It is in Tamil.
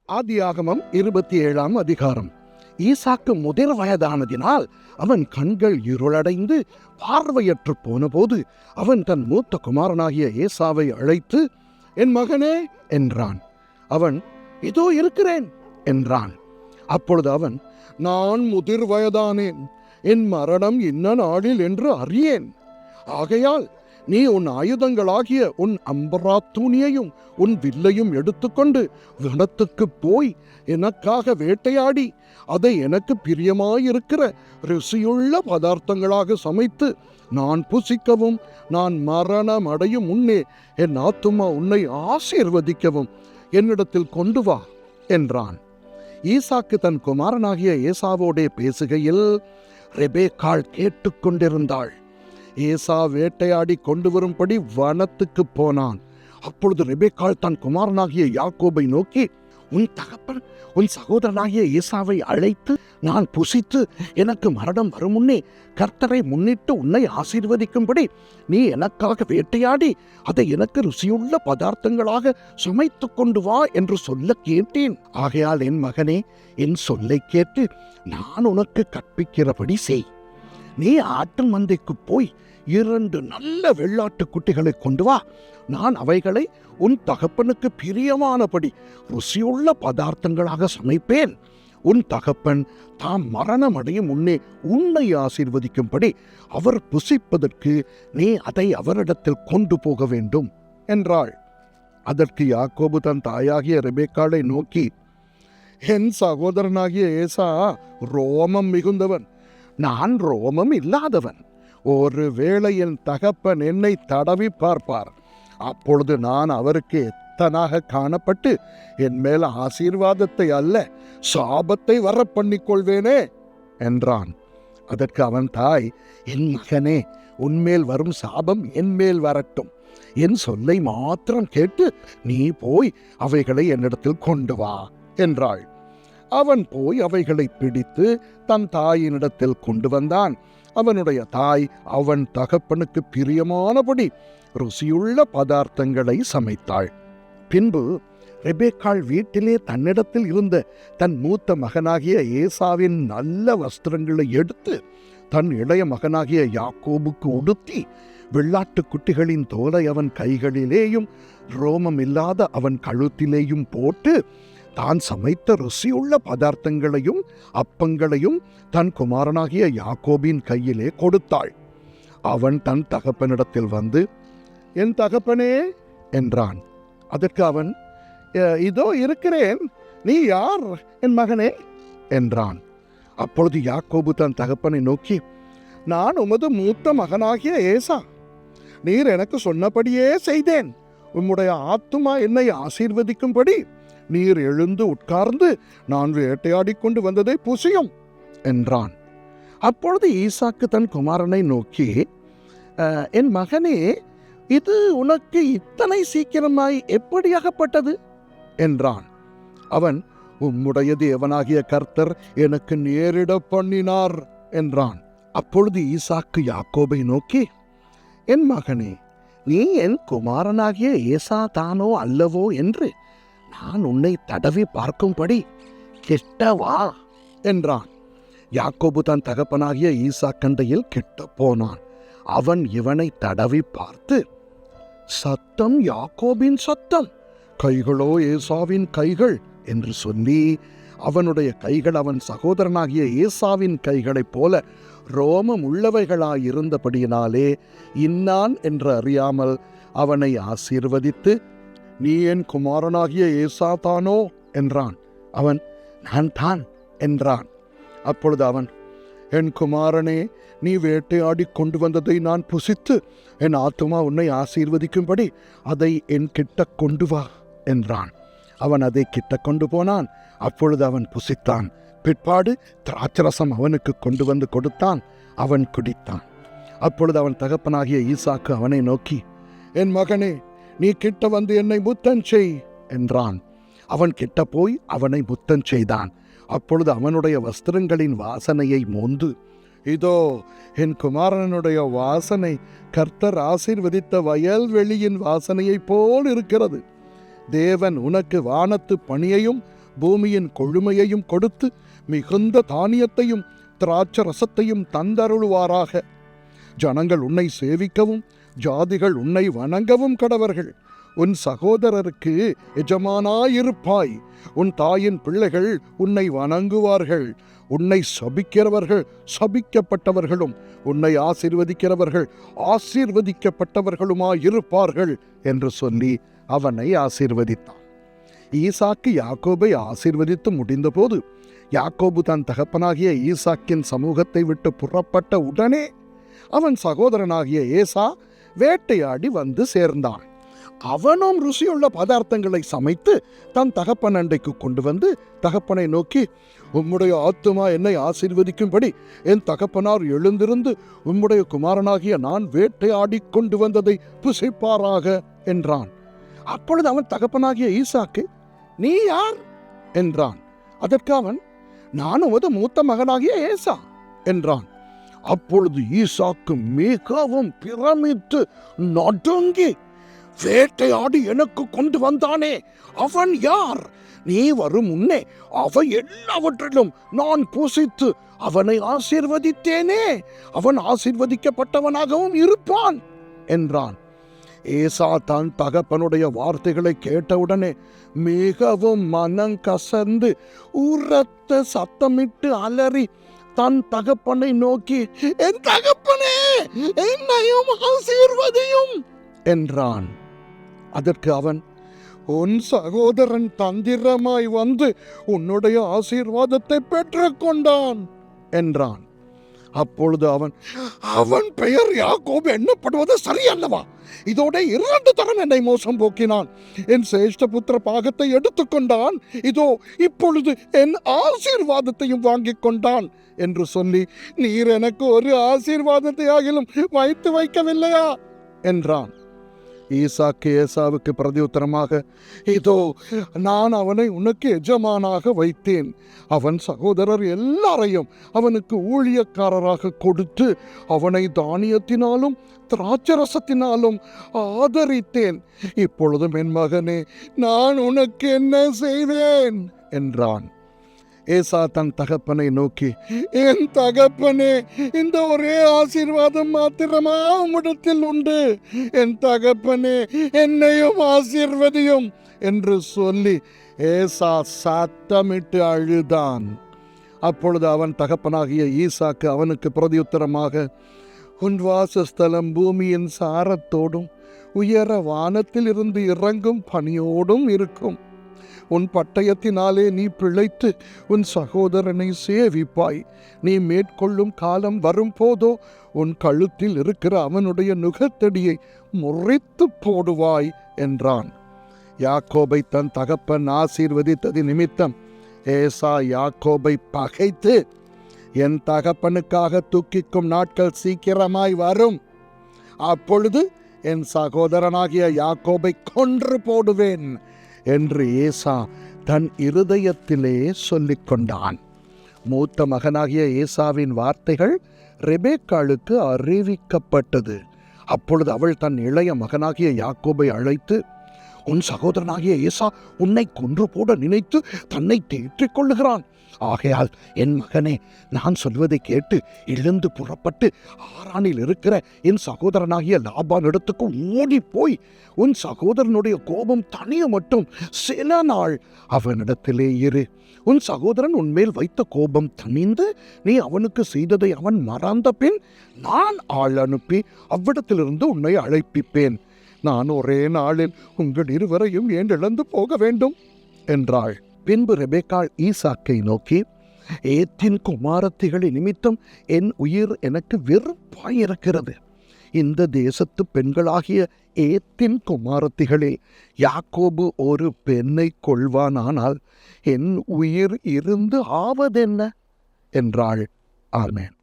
ஆதியாகமம் 27ஆம் அதிகாரம். ஈசாக்கு முதிர் வயதானதினால் அவன் கண்கள் இருளடைந்து பார்வையற்று போனபோது அவன் தன் மூத்த குமாரனாகிய ஏசாவை அழைத்து, என் மகனே என்றான். அவன், இதோ இருக்கிறேன் என்றான். அப்பொழுது அவன், நான் முதிர் வயதானேன், என் மரணம் இன்ன நாளில் என்று அறியேன். ஆகையால் நீ உன் ஆயுதங்களாகிய உன் அம்பராத்தூணியையும் உன் வில்லையும் எடுத்துக்கொண்டு வனத்துக்கு போய் எனக்காக வேட்டையாடி அதை எனக்கு பிரியமாயிருக்கிற ருசியுள்ள பதார்த்தங்களாக சமைத்து நான் புசிக்கவும் நான் மரணம் அடையும் முன்னே என் ஆத்துமா உன்னை ஆசீர்வதிக்கவும் என்னிடத்தில் கொண்டு வா என்றான். ஈசாக்கு தன் குமாரனாகிய ஏசாவோடே பேசுகையில் ரெபேக்காள் கேட்டுக்கொண்டிருந்தாள். ஏசா வேட்டையாடி கொண்டு வரும்படி வனத்துக்கு போனான். அப்பொழுது ரெபேக்காள் தன் குமாரனாகிய யாக்கோபை நோக்கி, உன் தகப்பன் உன் சகோதரனாகிய ஏசாவை அழைத்து நான் புசித்து எனக்கு மரணம் வரும் முன்னே கர்த்தரை முன்னிட்டு உன்னை ஆசீர்வதிக்கும்படி நீ எனக்காக வேட்டையாடி அதை எனக்கு ருசியுள்ள பதார்த்தங்களாக சமைத்து கொண்டு வா என்று சொல்ல கேட்டேன். ஆகையால் என் மகனே, என் சொல்லை கேட்டு நான் உனக்கு கற்பிக்கிறபடி செய். நீ ஆட்டு மந்தைக்கு போய் 2 நல்ல வெள்ளாட்டு குட்டிகளை கொண்டு வா. நான் அவைகளை உன் தகப்பனுக்கு பிரியமானபடி ருசியுள்ள பதார்த்தங்களாக சமைப்பேன். உன் தகப்பன் தாம் மரணம் அடையும் முன்னே உன்னை ஆசீர்வதிக்கும்படி அவர் புசிப்பதற்கு நீ அதை அவரிடத்தில் கொண்டு போக வேண்டும் என்றாள். அதற்கு யாக்கோபு தன் தாயாகிய ரெபேக்காளை நோக்கி, என் சகோதரனாகிய ஏசா ரோமம் மிகுந்தவன், நான் ரோமம் இல்லாதவன். ஒரு வேளை என் தகப்பன் என்னை தடவி பார்ப்பார். அப்பொழுது நான் அவருக்கு எத்தனாக காணப்பட்டு என் மேல் ஆசீர்வாதத்தை அல்ல சாபத்தை வர பண்ணிக்கொள்வேனே என்றான். அதற்கு அவன் தாய், என் மகனே, உன்மேல் வரும் சாபம் என் மேல் வரட்டும். என் சொல்லை மாத்திரம் கேட்டு நீ போய் அவைகளை என்னிடத்தில் கொண்டு வா என்றாள். அவன் போய் அவைகளை பிடித்து தன் தாயினிடத்தில் கொண்டு வந்தான். அவனுடைய தாய் அவன் தகப்பனுக்கு பிரியமானபடி ருசியுள்ள பதார்த்தங்களை சமைத்தாள். பின்பு ரெபேக்காள் வீட்டிலே தன்னிடத்தில் இருந்த தன் மூத்த மகனாகிய ஏசாவின் நல்ல வஸ்திரங்களை எடுத்து தன் இளைய மகனாகிய யாக்கோபுக்கு உடுத்தி வெள்ளாட்டு குட்டிகளின் தோலை அவன் கைகளிலேயும் ரோமம் இல்லாத அவன் கழுத்திலேயும் போட்டு தான் சமைத்த ருசியுள்ள பதார்த்தங்களையும் அப்பங்களையும் தன் குமாரனாகிய யாக்கோபின் கையிலே கொடுத்தாள். அவன் தன் தகப்பனிடத்தில் வந்து, என் தகப்பனே என்றான். அதற்கு அவன், இதோ இருக்கிறேன், நீ யார் என் மகனே என்றான். அப்பொழுது யாக்கோபு தன் தகப்பனை நோக்கி, நான் உமது மூத்த மகனாகிய ஏசா. நீர் எனக்கு சொன்னபடியே செய்தேன். உம்முடைய ஆத்துமா என்னை ஆசீர்வதிக்கும்படி நீர் எழுந்து உட்கார்ந்து நான் வேட்டையாடி கொண்டு வந்ததை புசியும் என்றான். அப்பொழுது ஈசாக்கு தன் குமாரனை நோக்கி, என் மகனே, இது உனக்கு இத்தனை சீக்கிரமாய் எப்படி அகப்பட்டது என்றான். அவன், உம்முடைய தேவனாகிய கர்த்தர் எனக்கு நேரிட பண்ணினார் என்றான். அப்பொழுது ஈசாக்கு யாக்கோபை நோக்கி, என் மகனே, நீ என் குமாரனாகிய ஏசா தானோ அல்லவோ என்று நான் உன்னை தடவி பார்க்கும்படி கிட்ட வா என்றான். யாக்கோபு தன் தகப்பனாகிய ஈசா கண்டையில் கிட்ட போனான். அவன் இவனை தடவி பார்த்து, சத்தம் யாக்கோபின் சத்தம், கைகளோ ஏசாவின் கைகள் என்று சொல்லி அவனுடைய கைகள் அவன் சகோதரனாகிய ஏசாவின் கைகளைப் போல ரோமம் உள்ளவைகளாயிருந்தபடியினாலே இன்னான் என்று அறியாமல் அவனை ஆசீர்வதித்து, நீ என் குமாரனாகிய ஏசா தானோ என்றான். அவன், நான் தான் என்றான். அப்பொழுது அவன், என் குமாரனே, நீ வேட்டையாடி கொண்டு வந்ததை நான் புசித்து என் ஆத்துமா உன்னை ஆசீர்வதிக்கும்படி அதை என் கிட்ட கொண்டு வா என்றான். அவன் அதை கிட்ட கொண்டு போனான். அப்பொழுது அவன் புசித்தான். பிற்பாடு திராட்சரசம் அவனுக்கு கொண்டு வந்து கொடுத்தான். அவன் குடித்தான். அப்பொழுது அவன் தகப்பனாகிய ஈசாக்கு அவனை நோக்கி, என் மகனே, நீ கிட்ட வந்து என்னை முத்தம் செய் என்றான். அவன் கிட்ட போய் அவனை முத்தம் செய்தான். அப்பொழுது அவனுடைய வஸ்திரங்களின் வாசனையை மோந்து, இதோ என் குமாரனுடைய வாசனை கர்த்தர் ஆசீர்வதித்த வயல்வெளியின் வாசனையைப் போல் இருக்கிறது. தேவன் உனக்கு வானத்து பனியையும் பூமியின் கொழுமையையும் கொடுத்து மிகுந்த தானியத்தையும் திராட்சை ரசத்தையும் தந்தருளுவாராக. ஜனங்கள் உன்னை சேவிக்கவும் ஜாதிகள் உன்னை வணங்கவும் கடவர்கள். உன் சகோதரருக்கு எஜமானாயிருப்பாய். உன் தாயின் பிள்ளைகள் உன்னை வணங்குவார்கள். உன்னை சபிக்கிறவர்கள் சபிக்கப்பட்டவர்களும் உன்னை ஆசீர்வதிக்கிறவர்கள் ஆசீர்வதிக்கப்பட்டவர்களுமாயிருப்பார்கள் என்று சொல்லி அவனை ஆசீர்வதித்தான். ஈசாக்கு யாக்கோபை ஆசீர்வதித்து முடிந்தபோது யாக்கோபு தன் தகப்பனாகிய ஈசாக்கின் சமூகத்தை விட்டு புறப்பட்ட உடனே அவன் சகோதரனாகிய ஏசா வேட்டையாடி வந்து சேர்ந்தான். அவனும் ருசியுள்ள பதார்த்தங்களை சமைத்து தன் தகப்பன் அண்டைக்கு கொண்டு வந்து தகப்பனை நோக்கி, உம்முடைய ஆத்துமா என்னை ஆசீர்வதிக்கும்படி என் தகப்பனார் எழுந்திருந்து உம்முடைய குமாரனாகிய நான் வேட்டையாடி கொண்டு வந்ததை புசிப்பாராக என்றான். அப்பொழுது அவன் தகப்பனாகிய ஈசாக்கு, நீ யார் என்றான். அதற்கு அவன், நான் உமது மூத்த மகனாகிய ஏசா என்றான். அப்பொழுது ஈசாக்கு மிகவும் பிரமித்து நடுங்கி, வேட்டையாடி எனக்கு கொண்டு வந்தானே, அவன் யார்? நீ வரும் முன்னே அவை எல்லாவற்றிலும் நான் புசித்து அவனை ஆசீர்வதித்தேனே, அவன் ஆசீர்வதிக்கப்பட்டவனாகவும் இருப்பான் என்றான். ஏசா தன் தகப்பனுடைய வார்த்தைகளை கேட்டவுடனே மிகவும் மனம் கசந்து உரத்த சத்தமிட்டு அலறி தன் தகப்பனை நோக்கி, என் தகப்பனே, என்னையும் ஆசீர்வதியும் என்றான். அதற்கு அவன், உன் சகோதரன் தந்திரமாய் வந்து உன்னுடைய ஆசீர்வாதத்தை பெற்றுக்கொண்டான் என்றான். அப்பொழுது அவன் பெயர் யாக்கோபு எண்ணப்படுவது சரியல்லவா? இதோட 2 தரம் என்னை மோசம் போக்கினான். என் சேஷ்ட புத்திர பாகத்தை எடுத்துக்கொண்டான். இதோ இப்பொழுது என் ஆசீர்வாதத்தையும் வாங்கிக் கொண்டான் என்று சொல்லி, நீர் எனக்கு ஒரு ஆசீர்வாதத்தை ஆகிலும் வைத்து வைக்கவில்லையா என்றான். ஈசாக்கு ஏசாவுக்கு பிரதியுத்தரமாக, இதோ நான் அவனை உனக்கு எஜமானாக வைத்தேன். அவன் சகோதரர் எல்லாரையும் அவனுக்கு ஊழியக்காரராக கொடுத்து அவனை தானியத்தினாலும் திராட்சரசத்தினாலும் ஆதரித்தேன். இப்பொழுதும் என் மகனே, நான் உனக்கு என்ன செய்வேன் என்றான். ஏசா தன் தகப்பனை நோக்கி, என் தகப்பனே, இந்த ஒரே ஆசீர்வாதம் மாத்திரமா உம்மிடத்தில் உண்டு. என் தகப்பனே, என்னையும் ஆசீர்வதியும் என்று சொல்லி ஏசா சத்தமிட்டு அழுதான். அப்பொழுது அவன் தகப்பனாகிய ஈசாக்கு அவனுக்கு பிரதியுத்தரமாக, உன் வாசஸ்தலம் பூமியின் சாரத்தோடும் உயர வானத்தில் இருந்து இறங்கும் பனியோடும் இருக்கும். உன் பட்டயத்தினாலே நீ பிழைத்து உன் சகோதரனை சேவிப்பாய். நீ மேற்கொள்ளும் காலம் வரும் போதோ உன் கழுத்தில் இருக்கிற அவனுடைய நுகத்தடியை முறித்து போடுவாய் என்றான். யாக்கோபை தன் தகப்பன் ஆசீர்வதித்தது நிமித்தம் ஏசா யாக்கோபை பகைத்து, என் தகப்பனுக்காக துக்கிக்கும் நாட்கள் சீக்கிரமாய் வரும், அப்பொழுது என் சகோதரனாகிய யாக்கோபை கொன்று போடுவேன் என்று ஏசா தன் இருதயத்திலே சொல்லிக் கொண்டான். மூத்த மகனாகிய ஏசாவின் வார்த்தைகள் ரெபேக்காளுக்கு அறிவிக்கப்பட்டது. அப்பொழுது அவள் தன் இளைய மகனாகிய யாக்கோபை அழைத்து, உன் சகோதரனாகிய ஏசா உன்னை கொன்று போட நினைத்து தன்னை தேற்றிக் கொள்ளுகிறான். ஆகையால் என் மகனே, நான் சொல்வதை கேட்டு எழுந்து புறப்பட்டு ஆரானில் இருக்கிற என் சகோதரனாகிய லாபான் இடத்துக்கு ஓடி போய் உன் சகோதரனுடைய கோபம் தனிய மட்டும் சில நாள் அவனிடத்திலே இரு. உன் சகோதரன் உன்மேல் வைத்த கோபம் தணிந்து நீ அவனுக்கு செய்ததை அவன் மறந்த பின் நான் ஆள் அனுப்பி அவ்விடத்திலிருந்து உன்னை அழைப்பிப்பேன். நான் ஒரே நாளில் உங்கள் இருவரையும் ஏன் இழந்து போக வேண்டும் என்றாள். பின்பு ரெபேக்காள் ஈசாக்கை நோக்கி, ஏத்தின் குமாரத்திகளின் நிமித்தம் என் உயிர் எனக்கு வெறுப்பாயிருக்கிறது. இந்த தேசத்து பெண்களாகிய ஏத்தின் குமாரத்திகளே, யாக்கோபு ஒரு பெண்ணை கொள்வானானால் என் உயிர் இருந்து ஆவதென்ன என்றாள். ஆமென்.